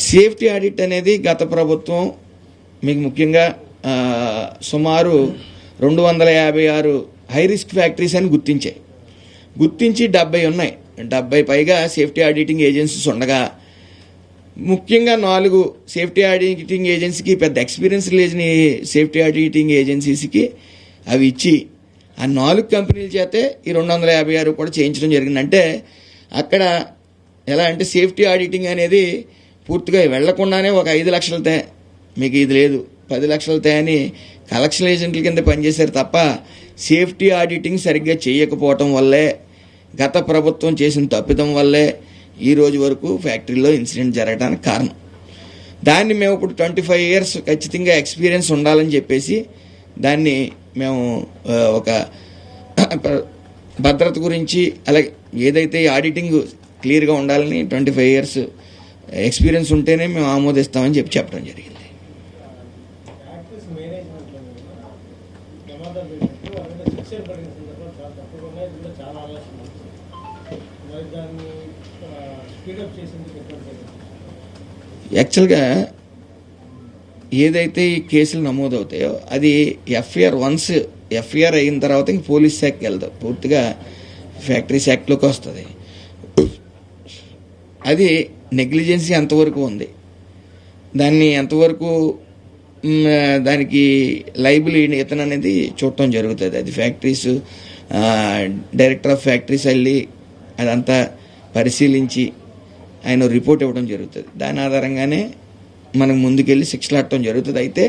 Safety audit అనేది గత ప్రభుత్వం మీకు ముఖ్యంగా సుమారు 256 హై రిస్క్ ఫ్యాక్టరీస్ అని గుర్తించి 70 ఉన్నాయి. 70 పైగా సేఫ్టీ ఆడిటింగ్ ఏజెన్సీస్ ఉండగా ముఖ్యంగా 4 సేఫ్టీ ఆడిటింగ్ ఏజెన్సీకి పెద్ద ఎక్స్పీరియన్స్ లేని సేఫ్టీ ఆడిటింగ్ ఏజెన్సీస్కి అవి ఇచ్చి ఆ 4 కంపెనీల చేతే ఈ 256 కూడా చేయించడం జరిగింది. అంటే అక్కడ ఎలా అంటే సేఫ్టీ ఆడిటింగ్ అనేది పూర్తిగా వెళ్లకుండానే ఒక 5 లక్షలతే మీకు ఇది లేదు 10 లక్షలతే అని కలెక్షన్ ఏజెంట్ల కింద పనిచేశారు తప్ప సేఫ్టీ ఆడిటింగ్ సరిగ్గా చేయకపోవటం వల్లే గత ప్రభుత్వం చేసిన తప్పిదం వల్లే ఈ రోజు వరకు ఫ్యాక్టరీలో ఇన్సిడెంట్ జరగడానికి కారణం. దాన్ని మేము ఇప్పుడు 25 years ఖచ్చితంగా ఎక్స్పీరియన్స్ ఉండాలని చెప్పేసి దాన్ని మేము ఒక భద్రత గురించి అలాగే ఏదైతే ఆడిటింగ్ క్లియర్గా ఉండాలని 25 years ఎక్స్పీరియన్స్ ఉంటేనే మేము ఆమోదిస్తామని చెప్పడం జరిగింది. యాక్చువల్గా ఏదైతే ఈ కేసులు నమోదవుతాయో అది ఎఫ్ఐఆర్ అయిన తర్వాత ఇంక పోలీస్ శాఖకి వెళ్తాం, పూర్తిగా ఫ్యాక్టరీస్ యాక్ట్లోకి వస్తుంది. అది నెగ్లిజెన్సీ ఎంతవరకు ఉంది, దాన్ని ఎంతవరకు దానికి లైబుల్ ఇతను అనేది చూడటం జరుగుతుంది. అది ఫ్యాక్టరీస్ డైరెక్టర్ ఆఫ్ ఫ్యాక్టరీస్ వెళ్ళి అదంతా పరిశీలించి ఆయన రిపోర్ట్ ఇవ్వడం జరుగుతుంది. దాని ఆధారంగానే మనకు ముందుకెళ్ళి శిక్షలాడటం జరుగుతుంది. అయితే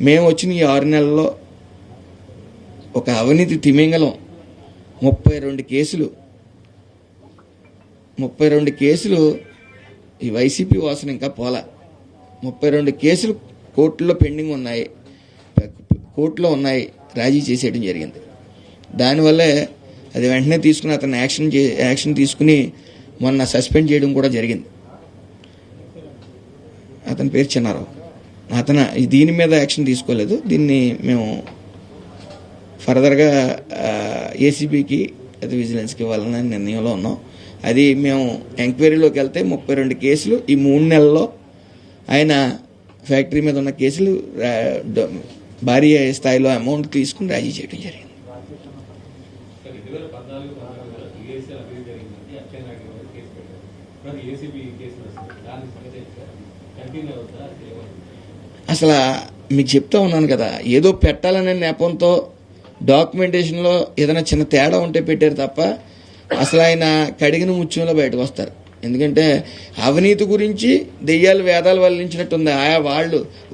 మేము వచ్చిన ఈ 6 నెలల్లో ఒక అవినీతి తిమింగలం 32 కేసులు ఈ వైసీపీ వాసన ఇంకా పోలా. 32 కేసులు కోర్టులో పెండింగ్ ఉన్నాయి, కోర్టులో ఉన్నాయి, రాజీ చేసేయడం జరిగింది. దానివల్లే అది వెంటనే తీసుకుని అతను యాక్షన్ తీసుకుని మొన్న సస్పెండ్ చేయడం కూడా జరిగింది. అతని పేరు చిన్నారావు. అతను దీని మీద యాక్షన్ తీసుకోలేదు. దీన్ని మేము ఫర్దర్గా ఏసీబీకి అది విజిలెన్స్కి ఇవ్వాలనే నిర్ణయంలో ఉన్నాం. అది మేము ఎంక్వైరీలోకి వెళ్తే 32 కేసులు ఈ 3 నెలల్లో ఆయన ఫ్యాక్టరీ మీద ఉన్న కేసులు భారీ స్థాయిలో అమౌంట్ తీసుకుని రాజీ చేయడం జరిగింది. అసలు మీకు చెప్తా ఉన్నాను కదా, ఏదో పెట్టాలనే నెపంతో డాక్యుమెంటేషన్లో ఏదైనా చిన్న తేడా ఉంటే పెట్టారు తప్ప అసలు ఆయన కడిగిన ముత్యంలో బయటకు వస్తారు. ఎందుకంటే అవినీతి గురించి దెయ్యాలు వేదాలు వల్లించినట్టుంది.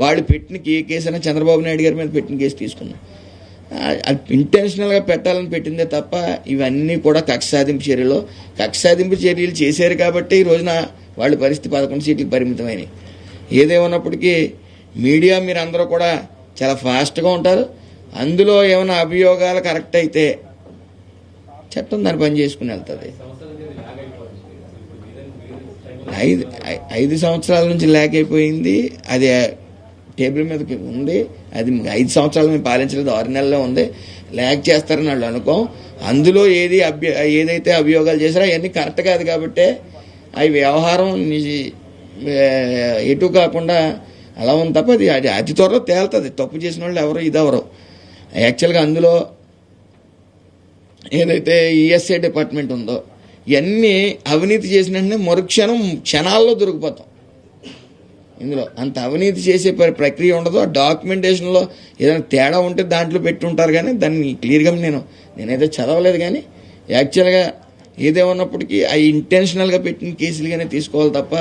వాళ్ళు పెట్టిన ఏ కేసు అయినా చంద్రబాబు నాయుడు గారి మీద పెట్టిన కేసు తీసుకున్నాం. అది ఇంటెన్షనల్గా పెట్టాలని పెట్టిందే తప్ప ఇవన్నీ కూడా కక్ష సాధింపు చర్యలు చేశారు కాబట్టి ఈ రోజున వాళ్ళ పరిస్థితి 11 సీట్లకు పరిమితమైనవి. ఏదేమన్నప్పటికీ మీడియా మీరు అందరూ కూడా చాలా ఫాస్ట్గా ఉంటారు. అందులో ఏమైనా అభియోగాలు కరెక్ట్ అయితే చట్టం దాన్ని పని చేసుకుని వెళ్తుంది. 5 సంవత్సరాల నుంచి ల్యాక్ అయిపోయింది. అది టేబుల్ మీదకి ఉంది. అది 5 సంవత్సరాలు మేము పాలించలేదు, 6 నెలల్లో ఉంది. ల్యాక్ చేస్తారని వాళ్ళు అనుకోం. అందులో ఏదైతే అభియోగాలు చేశారో అవన్నీ కరెక్ట్ కాదు కాబట్టి అవి వ్యవహారం ఎటు కాకుండా అలా ఉంది తప్ప అది అతి త్వరలో తేలుతుంది. తప్పు చేసిన వాళ్ళు ఎవరు ఇదెవరు. యాక్చువల్గా అందులో ఏదైతే ఈఎస్ఐ డిపార్ట్మెంట్ ఉందో ఇవన్నీ అవినీతి చేసిన వెంటనే క్షణాల్లో దొరికిపోతాం. ఇందులో అంత అవినీతి చేసే ప్రక్రియ ఉండదు. ఆ డాక్యుమెంటేషన్లో ఏదైనా తేడా ఉంటే దాంట్లో పెట్టుంటారు కానీ దాన్ని క్లియర్గా నేనైతే చదవలేదు. కానీ యాక్చువల్గా ఏదేమన్నప్పటికీ అవి ఇంటెన్షనల్గా పెట్టిన కేసులుగానే తీసుకోవాలి తప్ప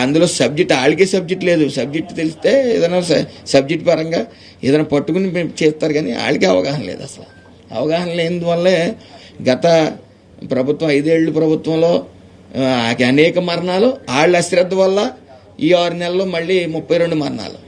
అందులో వాళ్ళకే సబ్జెక్ట్ లేదు. సబ్జెక్ట్ తెలిస్తే ఏదైనా సబ్జెక్ట్ పరంగా ఏదైనా పట్టుకుని చేస్తారు కానీ వాళ్ళకి అవగాహన లేదు. అసలు అవగాహన లేనివల్లే గత ప్రభుత్వం 5 ఏళ్ళు ప్రభుత్వంలో అనేక మరణాలు, వాళ్ళ అశ్రద్ధ వల్ల ఈ 6 నెలల్లో మళ్ళీ 32 మరణాలు.